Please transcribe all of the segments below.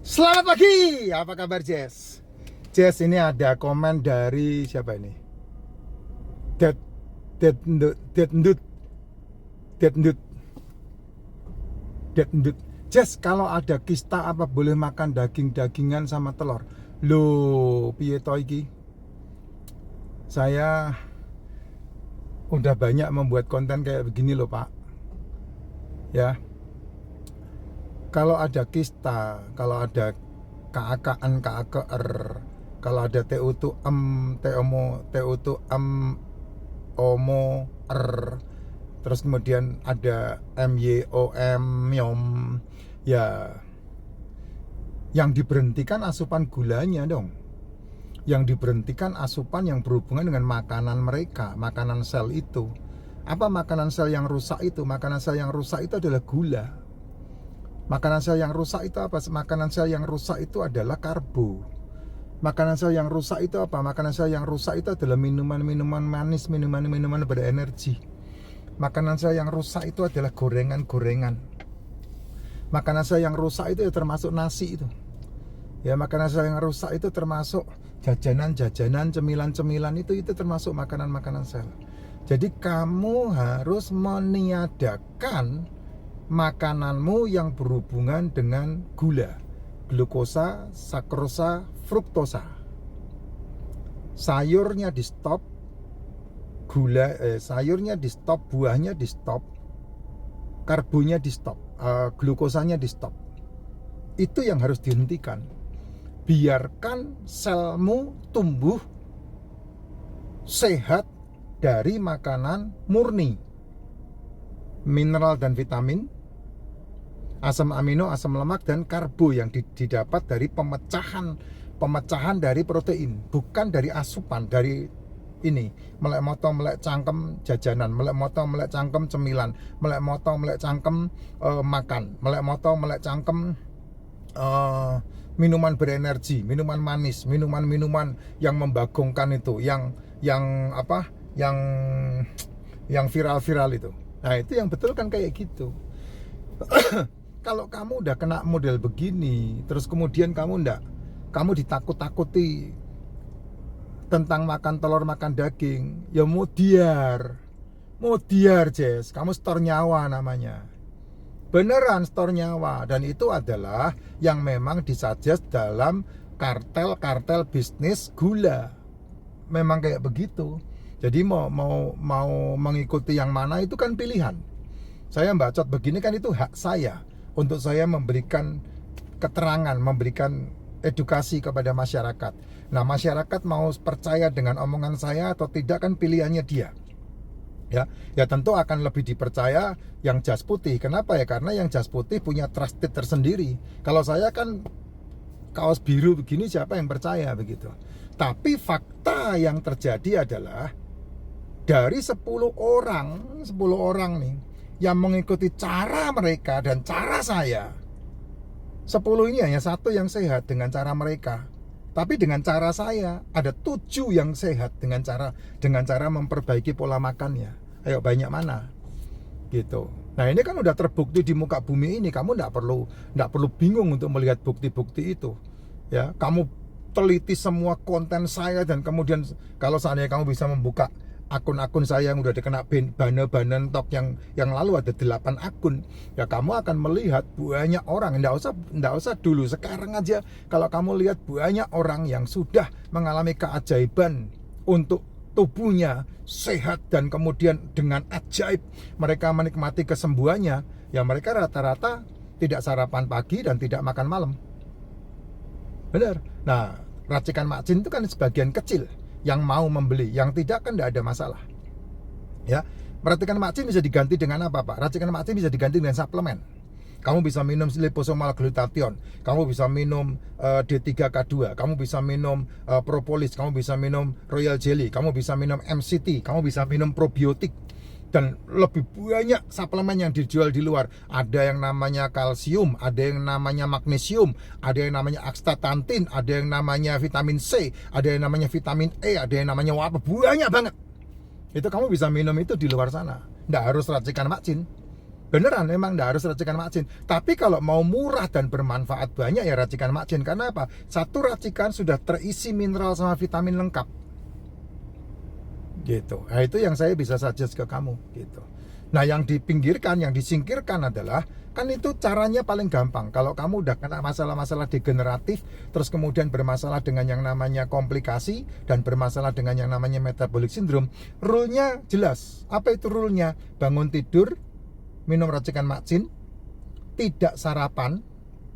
Selamat pagi, apa kabar Jess? Jess, ini ada komen dari siapa ini? Dead Dead Ndut Dead Ndut Dead Ndut Dead Ndut. Jess, kalau ada kista apa boleh makan daging-dagingan sama telur? Loh, piye to iki? Saya udah banyak membuat konten kayak begini loh Pak. Ya, kalau ada kista, kalau ada KAKN, KAKR, kalau ada TU2M, TU2M, OMO, R, terus kemudian ada MYOM, MYOM, ya yang diberhentikan asupan gulanya dong. Yang diberhentikan asupan yang berhubungan dengan makanan mereka, makanan sel itu. Apa makanan sel yang rusak itu? Makanan sel yang rusak itu adalah gula. Makanan sel yang rusak itu apa? Makanan sel yang rusak itu adalah karbo. Makanan sel yang rusak itu apa? Makanan sel yang rusak itu adalah minuman-minuman manis, minuman-minuman berenergi. Makanan sel yang rusak itu adalah gorengan-gorengan. Makanan sel yang rusak itu ya termasuk nasi itu. Ya, makanan sel yang rusak itu termasuk jajanan-jajanan, cemilan-cemilan itu termasuk makanan-makanan sel. Jadi kamu harus meniadakan makananmu yang berhubungan dengan gula, glukosa, sakrosa, fruktosa. Sayurnya di stop, sayurnya di stop, buahnya di stop, karbonya di stop, glukosanya di stop. Itu yang harus dihentikan. Biarkan selmu tumbuh sehat dari makanan murni, mineral dan vitamin, asam amino, asam lemak, dan karbo yang didapat dari pemecahan dari protein, bukan dari asupan, dari ini melek moto melek cangkem jajanan, melek moto melek cangkem cemilan, melek moto melek cangkem makan, melek moto melek cangkem minuman berenergi, minuman manis, minuman-minuman yang membagongkan itu, yang apa, yang viral-viral itu. Nah, itu yang betul kan kayak gitu. Kalau kamu udah kena model begini, terus kemudian kamu ditakut-takuti tentang makan telur, makan daging, ya modiar Jess, kamu store nyawa namanya. Beneran store nyawa, dan itu adalah yang memang disuggest dalam kartel bisnis gula. Memang kayak begitu. Jadi mau mengikuti yang mana itu kan pilihan. Saya bacot begini kan itu hak saya untuk saya memberikan keterangan, memberikan edukasi kepada masyarakat. Nah, masyarakat mau percaya dengan omongan saya atau tidak kan pilihannya dia. Ya tentu akan lebih dipercaya yang jas putih. Kenapa ya? Karena yang jas putih punya trusted tersendiri. Kalau saya kan kaos biru begini, siapa yang percaya begitu. Tapi fakta yang terjadi adalah dari 10 orang nih yang mengikuti cara mereka dan cara saya, 10 ini hanya satu yang sehat dengan cara mereka. Tapi dengan cara saya ada 7 yang sehat dengan cara memperbaiki pola makannya. Ayo, banyak mana? Gitu. Nah, ini kan udah terbukti di muka bumi ini. Kamu nggak perlu bingung untuk melihat bukti-bukti itu. Ya, kamu teliti semua konten saya, dan kemudian kalau seandainya kamu bisa membuka akun-akun saya yang udah dikena ban tok yang lalu ada 8 akun, ya kamu akan melihat banyak orang. Nggak usah dulu, sekarang aja kalau kamu lihat banyak orang yang sudah mengalami keajaiban untuk tubuhnya sehat, dan kemudian dengan ajaib mereka menikmati kesembuhannya. Ya, mereka rata-rata tidak sarapan pagi dan tidak makan malam. Benar. Nah, racikan Mak Jin itu kan sebagian kecil yang mau membeli, yang tidak kan tidak ada masalah. Ya, racikan Mak Jin bisa diganti dengan apa, Pak? Racikan Mak Jin bisa diganti dengan suplemen. Kamu bisa minum liposomal glutathione, kamu bisa minum D3K2, kamu bisa minum propolis, kamu bisa minum royal jelly, kamu bisa minum MCT, kamu bisa minum probiotik, dan lebih banyak suplemen yang dijual di luar. Ada yang namanya kalsium, ada yang namanya magnesium, ada yang namanya astaxanthin, ada yang namanya vitamin C, ada yang namanya vitamin E, ada yang namanya apa, banyak banget. Itu kamu bisa minum itu di luar sana. Nggak harus racikan Mak Jin. Beneran, memang nggak harus racikan macin. Tapi kalau mau murah dan bermanfaat banyak ya racikan macin. Karena apa? Satu racikan sudah terisi mineral sama vitamin lengkap. Gitu. Nah, itu yang saya bisa suggest ke kamu. Gitu. Nah, yang dipinggirkan, yang disingkirkan adalah, kan itu caranya paling gampang. Kalau kamu udah kena masalah-masalah degeneratif, terus kemudian bermasalah dengan yang namanya komplikasi, dan bermasalah dengan yang namanya metabolic syndrome, rule-nya jelas. Apa itu rule-nya? Bangun tidur, minum racikan macin, tidak sarapan,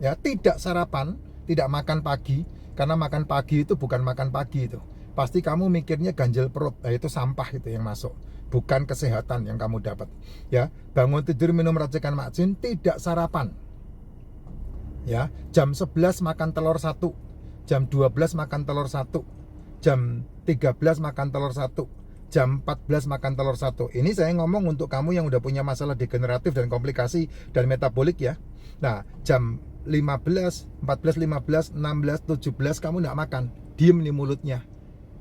ya, tidak sarapan, tidak makan pagi, karena makan pagi itu bukan makan pagi itu. Pasti kamu mikirnya ganjel perut, itu sampah itu yang masuk, bukan kesehatan yang kamu dapat. Ya, bangun tidur minum racikan macin, tidak sarapan. Ya, jam 11 makan telur 1, jam 12 makan telur 1, jam 13 makan telur 1. Jam 14 makan telur 1. Ini saya ngomong untuk kamu yang udah punya masalah degeneratif dan komplikasi dan metabolik ya. Nah, jam 15, 14, 15, 16, 17 kamu nggak makan. Diem nih mulutnya.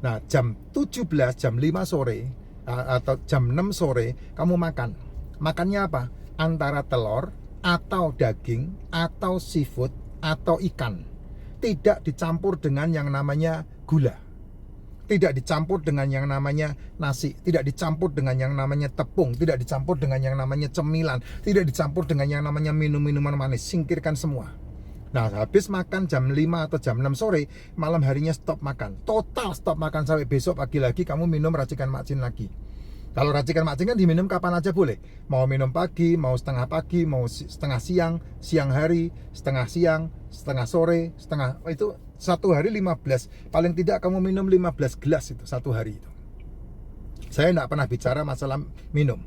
Nah, jam 17, jam 5 sore atau jam 6 sore kamu makan. Makannya apa? Antara telur atau daging atau seafood atau ikan. Tidak dicampur dengan yang namanya gula. Tidak dicampur dengan yang namanya nasi, tidak dicampur dengan yang namanya tepung, tidak dicampur dengan yang namanya cemilan, tidak dicampur dengan yang namanya minum-minuman manis. Singkirkan semua. Nah, habis makan jam 5 atau jam 6 sore, malam harinya stop makan. Total stop makan sampai besok pagi lagi kamu minum racikan macin lagi. Kalau racikan macin kan diminum kapan aja boleh. Mau minum pagi, mau setengah pagi, mau setengah siang, siang hari, setengah siang, setengah sore, setengah, itu satu hari 15. Paling tidak kamu minum 15 gelas itu satu hari itu. Saya tidak pernah bicara masalah minum,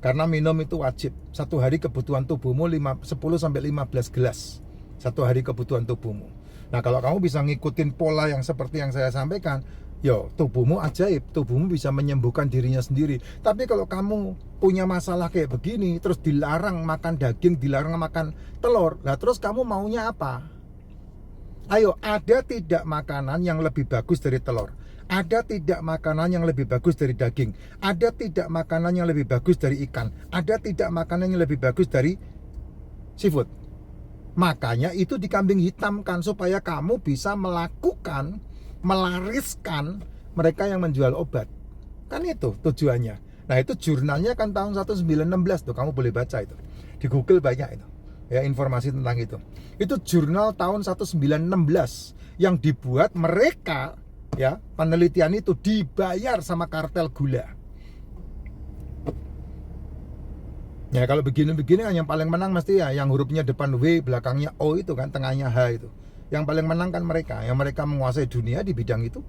karena minum itu wajib. Satu hari kebutuhan tubuhmu 10-15 gelas. Satu hari kebutuhan tubuhmu. Nah, kalau kamu bisa ngikutin pola yang seperti yang saya sampaikan, yo, tubuhmu ajaib, tubuhmu bisa menyembuhkan dirinya sendiri. Tapi kalau kamu punya masalah kayak begini, terus dilarang makan daging, dilarang makan telur, nah terus kamu maunya apa? Ayo, ada tidak makanan yang lebih bagus dari telur? Ada tidak makanan yang lebih bagus dari daging? Ada tidak makanan yang lebih bagus dari ikan? Ada tidak makanan yang lebih bagus dari seafood? Makanya itu dikambing hitamkan supaya kamu bisa melakukan, melariskan mereka yang menjual obat. Kan itu tujuannya. Nah, itu jurnalnya kan tahun 1916 tuh, kamu boleh baca itu. Di Google banyak itu. Ya, informasi tentang itu. Itu jurnal tahun 1916 yang dibuat mereka, ya, penelitian itu dibayar sama kartel gula. Ya, kalau begini-begini kan yang paling menang mesti ya yang hurufnya depan W, belakangnya O itu kan, tengahnya H itu. Yang paling menang kan mereka, yang mereka menguasai dunia di bidang itu.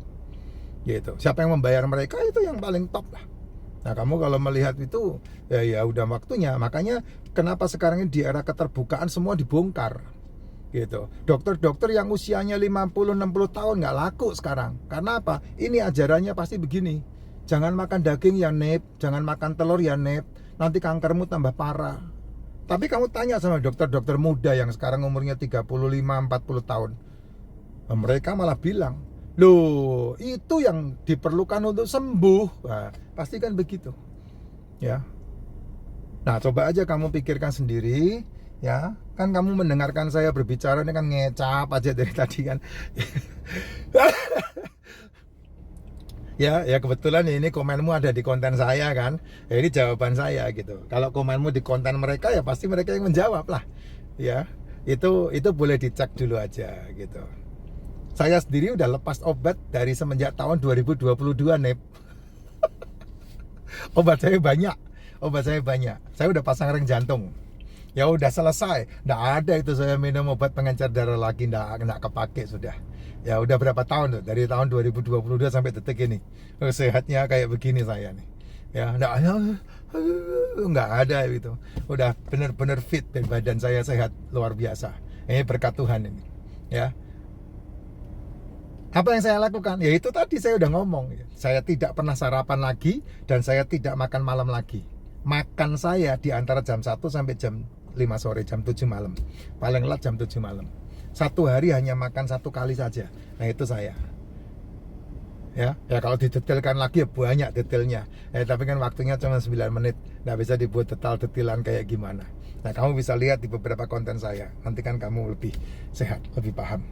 Gitu. Siapa yang membayar mereka itu yang paling top lah. Nah, kamu kalau melihat itu ya udah waktunya. Makanya kenapa sekarang ini di era keterbukaan semua dibongkar. Gitu. Dokter-dokter yang usianya 50-60 tahun nggak laku sekarang. Karena apa? Ini ajarannya pasti begini. Jangan makan daging ya Nep, jangan makan telur ya Nep. Nanti kankermu tambah parah. Tapi kamu tanya sama dokter-dokter muda yang sekarang umurnya 35-40 tahun. Mereka malah bilang, loh, itu yang diperlukan untuk sembuh. Nah, pasti kan begitu. Ya. Nah, coba aja kamu pikirkan sendiri, ya. Kan kamu mendengarkan saya berbicara ini kan ngecap aja dari tadi kan. Ya kebetulan ini komenmu ada di konten saya kan. Ya, ini jawaban saya gitu. Kalau komenmu di konten mereka ya pasti mereka yang menjawab lah. Ya. Itu boleh dicek dulu aja gitu. Saya sendiri udah lepas obat dari semenjak tahun 2022, Nep. Obat saya banyak. Saya udah pasang rem jantung. Ya udah selesai. Nggak ada itu saya minum obat pengencer darah lagi, nggak kepake sudah. Ya udah berapa tahun tuh? Dari tahun 2022 sampai detik ini. Sehatnya kayak begini saya nih. Ya, nggak ada itu. Udah bener-bener fit dan badan saya sehat luar biasa. Ini berkat Tuhan ini. Ya. Apa yang saya lakukan? Ya itu tadi saya udah ngomong. Saya tidak pernah sarapan lagi dan saya tidak makan malam lagi. Makan saya di antara jam 1 sampai jam 5 sore, jam 7 malam. Paling lat jam 7 malam. Satu hari hanya makan satu kali saja. Nah itu saya. Ya kalau didetailkan lagi ya banyak detailnya. Tapi kan waktunya cuma 9 menit. Nggak bisa dibuat detail-detailan kayak gimana. Nah, kamu bisa lihat di beberapa konten saya. Nanti kan kamu lebih sehat, lebih paham.